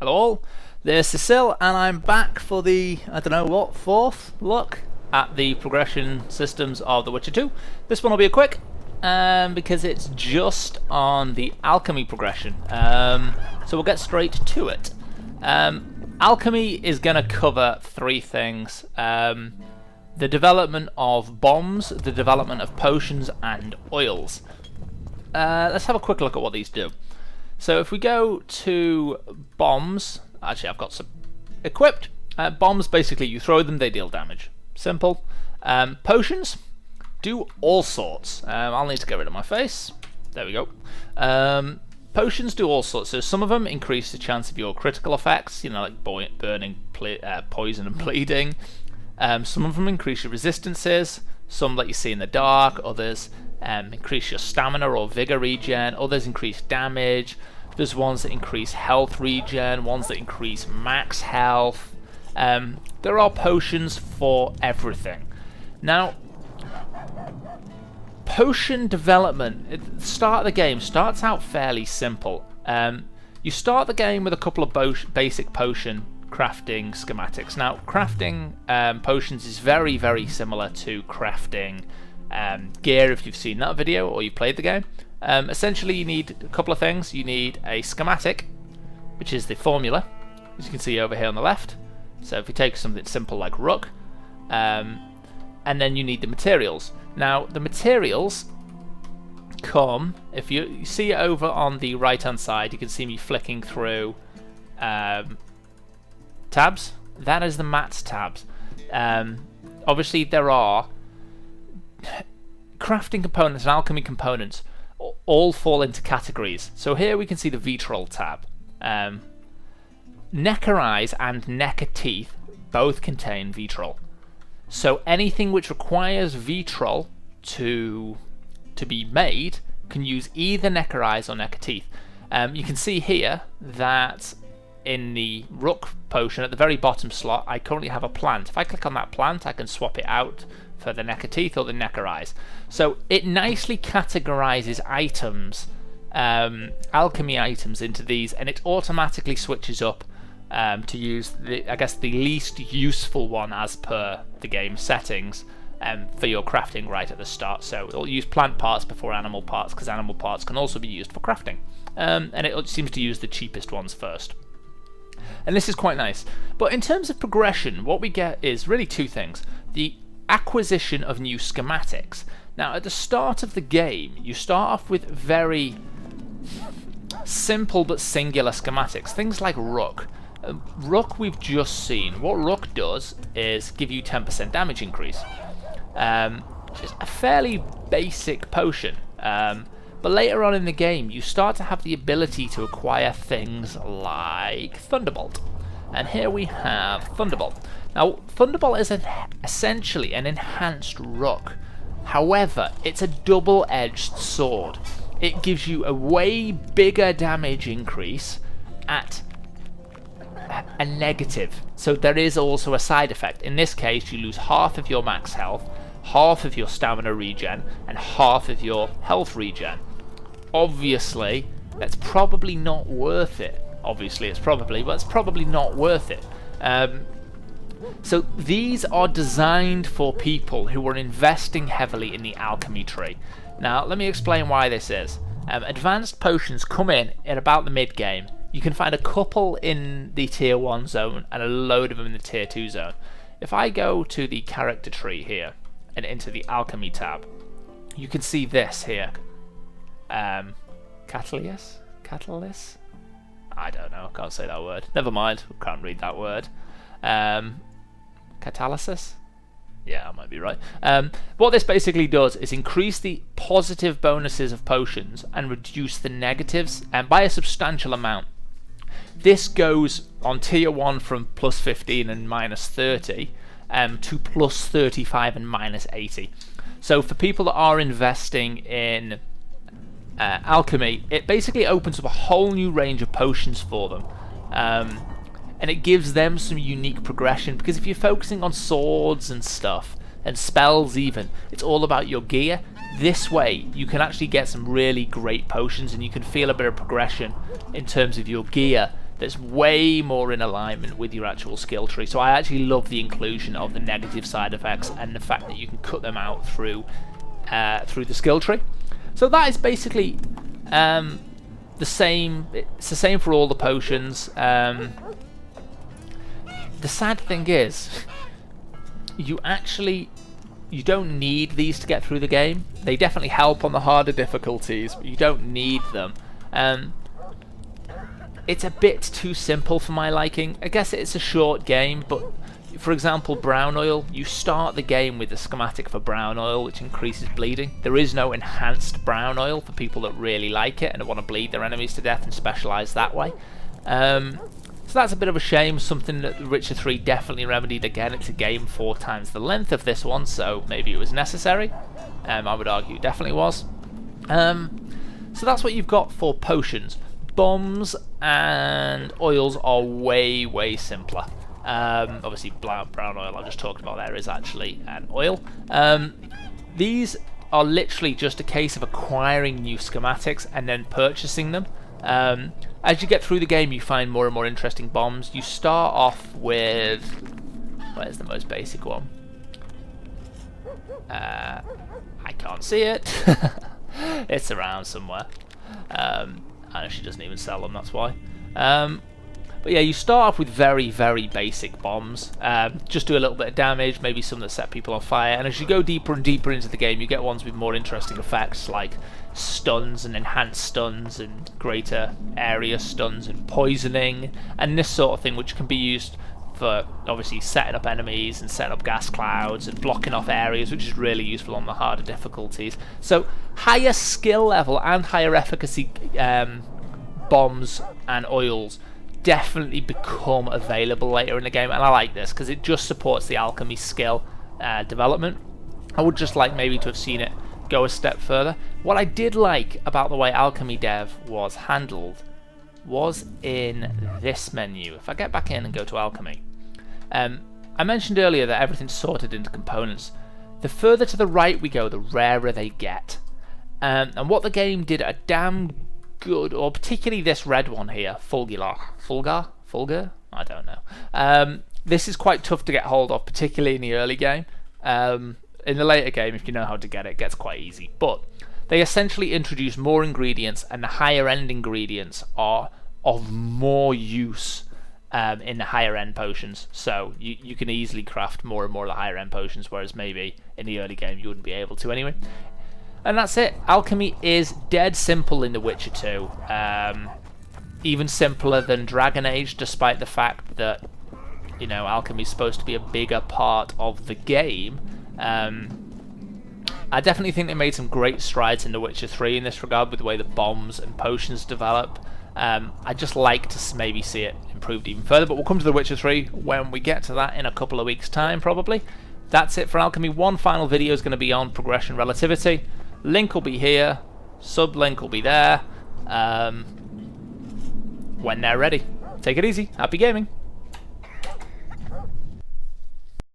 Hello all, there's Cecil and I'm back for the, I don't know what, fourth look at the progression systems of The Witcher 2. This one will be a quick, because it's just on the Alchemy progression, so we'll get straight to it. Alchemy is going to cover three things: the development of bombs, the development of potions and oils. Let's have a quick look at what these do. So if we go to bombs, actually I've got some equipped. Bombs, basically you throw them, they deal damage. Simple. Potions do all sorts. I'll need to get rid of my face. There we go. Potions do all sorts. So some of them increase the chance of your critical effects, you know, like burning, poison and bleeding. Some of them increase your resistances. Some that you see in the dark. Others increase your stamina or vigor regen. Others increase damage. There's ones that increase health regen, ones that increase max health. There are potions for everything. Now, potion development at the start of the game starts out fairly simple. You start the game with a couple of basic potion crafting schematics. Now, crafting potions is very, very similar to crafting gear, if you've seen that video or you've played the game. Essentially, you need a couple of things. You need a schematic, which is the formula, as you can see over here on the left. So if you take something simple like rook, and then you need the materials. Now, the materials come, if you see it over on the right hand side, you can see me flicking through tabs. That is the mats tabs. Obviously, there are crafting components and alchemy components all fall into categories. So here we can see the Vitrol tab. Necker eyes and necker teeth both contain Vitrol. So anything which requires Vitrol to be made can use either necker eyes or necker teeth. You can see here that in the rook potion at the very bottom slot, I currently have a plant. If I click on that plant, I can swap it out for the necker teeth or the necker eyes. So it nicely categorizes items, alchemy items, into these, and it automatically switches up to use the, I guess, the least useful one as per the game settings for your crafting right at the start. So it'll use plant parts before animal parts, because animal parts can also be used for crafting, and it seems to use the cheapest ones first. And this is quite nice. But in terms of progression, what we get is really two things: the acquisition of new schematics. Now, at the start of the game, you start off with very simple but singular schematics. Things like Rook. Rook we've just seen. What Rook does is give you 10% damage increase. It's a fairly basic potion. But later on in the game, you start to have the ability to acquire things like Thunderbolt. And here we have Thunderbolt. Now, Thunderbolt is essentially an enhanced Rook. However, it's a double-edged sword. It gives you a way bigger damage increase at a negative. So there is also a side effect. In this case, you lose half of your max health, half of your stamina regen, and half of your health regen. Obviously, that's probably not worth it. Obviously, it's probably not worth it. So these are designed for people who are investing heavily in the alchemy tree. Now, let me explain why this is. Advanced potions come in at about the mid game. You can find a couple in the tier 1 zone and a load of them in the tier 2 zone. If I go to the character tree here and into the alchemy tab, you can see this here. Catalyst? I don't know, can't say that word. Never mind, can't read that word. Catalysis? Yeah, I might be right. What this basically does is increase the positive bonuses of potions and reduce the negatives, and by a substantial amount. This goes on tier 1 from plus 15 and minus 30 to plus 35 and minus 80. So for people that are investing in alchemy, it basically opens up a whole new range of potions for them. And it gives them some unique progression, because if you're focusing on swords and stuff, and spells even, it's all about your gear. This way, you can actually get some really great potions, and you can feel a bit of progression in terms of your gear that's way more in alignment with your actual skill tree. So I actually love the inclusion of the negative side effects and the fact that you can cut them out through the skill tree. So that is basically the same. It's the same for all the potions. The sad thing is, you don't need these to get through the game. They definitely help on the harder difficulties, but you don't need them. It's a bit too simple for my liking. I guess it's a short game, but for example, brown oil, you start the game with the schematic for brown oil, which increases bleeding. There is no enhanced brown oil for people that really like it and want to bleed their enemies to death and specialise that way. So that's a bit of a shame, something that The Witcher 3 definitely remedied. Again, it's a game 4 times the length of this one, so maybe it was necessary. I would argue it definitely was. So that's what you've got for potions. Bombs and oils are way, way simpler. Obviously, brown oil I just talked about there is actually an oil. These are literally just a case of acquiring new schematics and then purchasing them. As you get through the game, you find more and more interesting bombs. You start off with... where's the most basic one? I can't see it. It's around somewhere. And she doesn't even sell them, that's why. But yeah, you start off with very, very basic bombs. Just do a little bit of damage, maybe some that set people on fire. And as you go deeper and deeper into the game, you get ones with more interesting effects, like stuns and enhanced stuns and greater area stuns and poisoning and this sort of thing, which can be used for obviously setting up enemies and setting up gas clouds and blocking off areas, which is really useful on the harder difficulties. So higher skill level and higher efficacy bombs and oils definitely become available later in the game, and I like this because it just supports the alchemy skill development. I would just like maybe to have seen it go a step further. What I did like about the way alchemy dev was handled was in this menu. If I get back in and go to alchemy, I mentioned earlier that everything's sorted into components. The further to the right we go, the rarer they get. And what the game did a damn good, or particularly this red one here, Fulgur? I don't know. This is quite tough to get hold of, particularly in the early game. In the later game, if you know how to get it, it gets quite easy. But they essentially introduce more ingredients, and the higher end ingredients are of more use in the higher end potions. So you can easily craft more and more of the higher end potions, whereas maybe in the early game you wouldn't be able to anyway. And that's it. Alchemy is dead simple in The Witcher 2. Even simpler than Dragon Age, despite the fact that, you know, alchemy is supposed to be a bigger part of the game. I definitely think they made some great strides in The Witcher 3 in this regard with the way the bombs and potions develop. I'd just like to maybe see it improved even further, but we'll come to The Witcher 3 when we get to that in a couple of weeks' time, probably. That's it for Alchemy. One final video is going to be on progression relativity. Link will be here, sub link will be there, when they're ready. Take it easy, happy gaming!